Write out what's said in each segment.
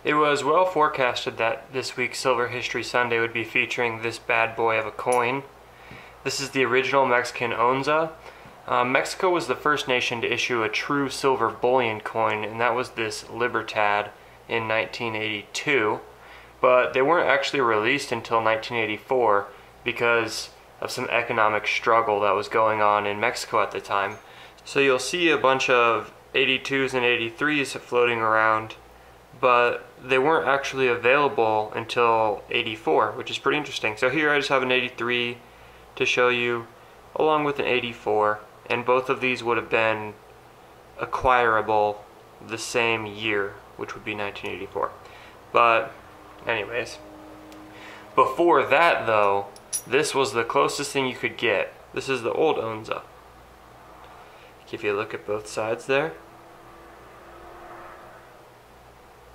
It was well forecasted that this week's Silver History Sunday would be featuring this bad boy of a coin. This is the original Mexican Onza. Mexico was the first nation to issue a true silver bullion coin, and that was this Libertad in 1982. But they weren't actually released until 1984 because of some economic struggle that was going on in Mexico at the time. So you'll see a bunch of 82s and 83s floating around, but they weren't actually available until 84, which is pretty interesting. So here I just have an 83 to show you, along with an 84, and both of these would have been acquirable the same year, which would be 1984. But anyways, before that though, this was the closest thing you could get. This is the old Onza. Give you a look at both sides there.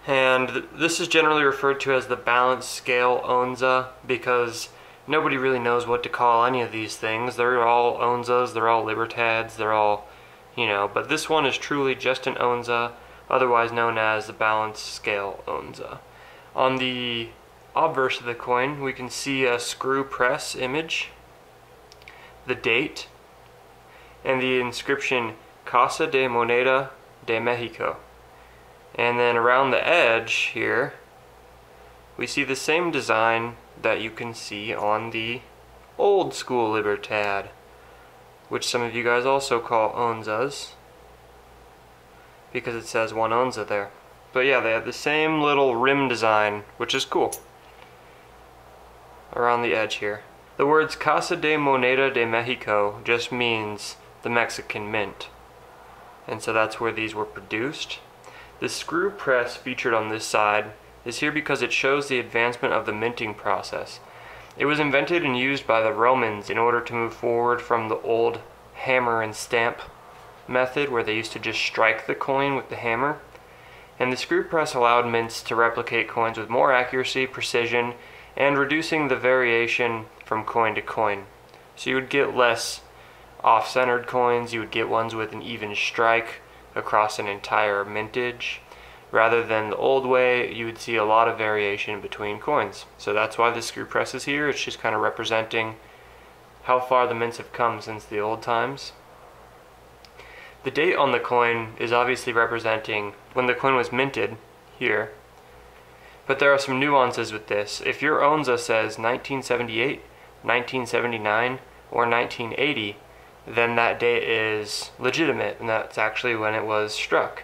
And this is generally referred to as the balance scale Onza because nobody really knows what to call any of these things. They're all Onzas, they're all Libertads, they're all, you know, but this one is truly just an Onza, otherwise known as the balance scale Onza. On the obverse of the coin, we can see a screw press image, the date, and the inscription Casa de Moneda de Mexico. And then around the edge here, we see the same design that you can see on the old school Libertad, which some of you guys also call Onzas, because it says one Onza there. But yeah, they have the same little rim design, which is cool, around the edge here. The words Casa de Moneda de Mexico just means the Mexican Mint, and so that's where these were produced. The screw press featured on this side is here because it shows the advancement of the minting process. It was invented and used by the Romans in order to move forward from the old hammer and stamp method where they used to just strike the coin with the hammer. And the screw press allowed mints to replicate coins with more accuracy, precision, and reducing the variation from coin to coin. So you would get less off-centered coins, you would get ones with an even strike across an entire mintage. Rather than the old way, you would see a lot of variation between coins. So that's why the screw press is here. It's just kind of representing how far the mints have come since the old times. The date on the coin is obviously representing when the coin was minted, here. But there are some nuances with this. If your Onza says 1978, 1979, or 1980, then that date is legitimate, and that's actually when it was struck.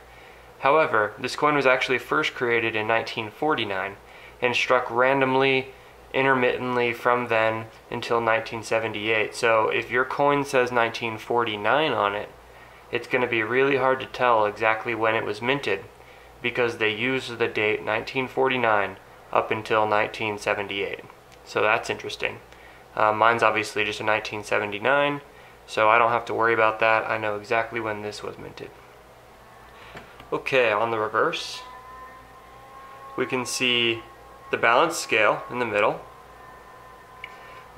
However, this coin was actually first created in 1949 and struck randomly, intermittently from then until 1978. So if your coin says 1949 on it, it's going to be really hard to tell exactly when it was minted because they used the date 1949 up until 1978. So that's interesting. Mine's obviously just a 1979. So I don't have to worry about that. I know exactly when this was minted. Okay, on the reverse, we can see the balance scale in the middle.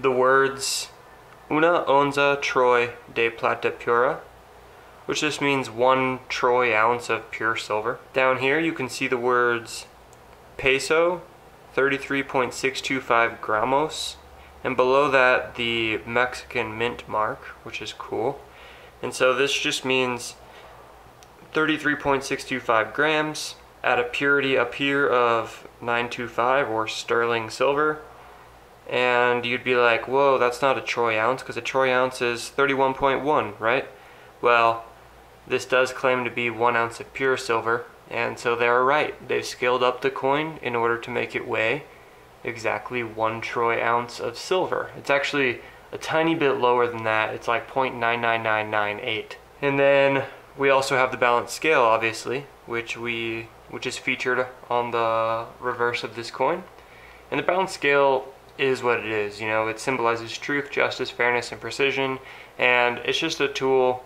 The words Una onza troy de plata pura, which just means 1 troy ounce of pure silver. Down here you can see the words peso, 33.625 gramos. And below that, the Mexican Mint mark, which is cool. And so this just means 33.625 grams at a purity up here of 925 or sterling silver. And you'd be like, whoa, that's not a troy ounce because a troy ounce is 31.1, right? Well, this does claim to be 1 ounce of pure silver, and so they're right. They've scaled up the coin in order to make it weigh exactly 1 troy ounce of silver. It's actually a tiny bit lower than that. It's like 0.99998. And then we also have the balance scale, obviously, which is featured on the reverse of this coin. And the balance scale is what it is. You know, it symbolizes truth, justice, fairness, and precision. And it's just a tool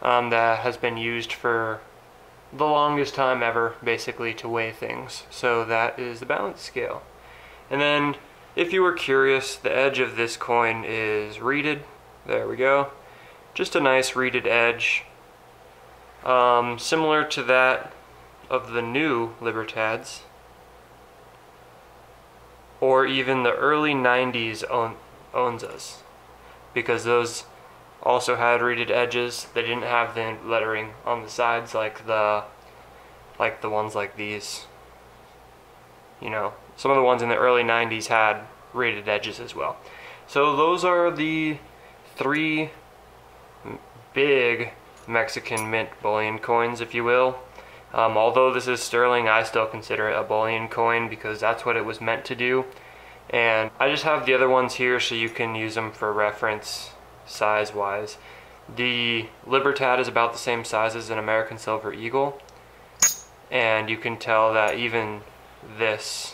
that has been used for the longest time ever, basically, to weigh things. So that is the balance scale. And then, if you were curious, the edge of this coin is reeded. There we go. Just a nice reeded edge. Similar to that of the new Libertads. or even the early 90s Onzas, because those also had reeded edges. They didn't have the lettering on the sides like the ones like these. You know, some of the ones in the early 90s had reeded edges as well. So those are the 3 big Mexican mint bullion coins, if you will. Although this is sterling, I still consider it a bullion coin because that's what it was meant to do. And I just have the other ones here so you can use them for reference size wise. The Libertad is about the same size as an American Silver Eagle, and you can tell that even this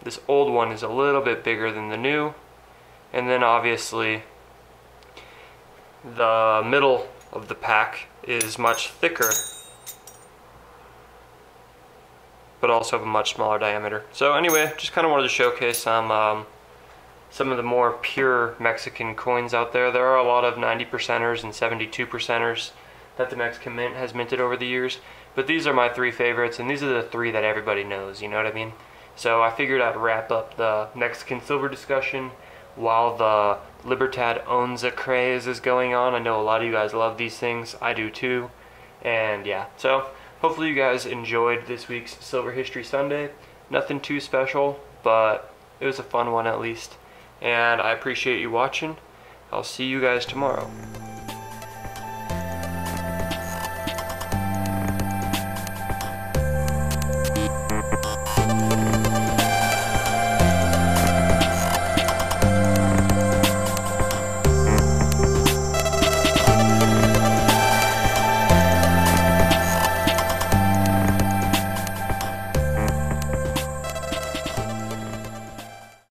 this old one is a little bit bigger than the new. And then obviously the middle of the pack is much thicker, but also have a much smaller diameter. So anyway, just kind of wanted to showcase some of the more pure Mexican coins out there. There are a lot of 90%ers and 72%ers that the Mexican Mint has minted over the years, but these are my 3 favorites, and these are the 3 that everybody knows, you know what I mean? So I figured I'd wrap up the Mexican silver discussion while the Libertad Onza craze is going on. I know a lot of you guys love these things. I do too. And yeah, so hopefully you guys enjoyed this week's Silver History Sunday. Nothing too special, but it was a fun one at least. And I appreciate you watching. I'll see you guys tomorrow.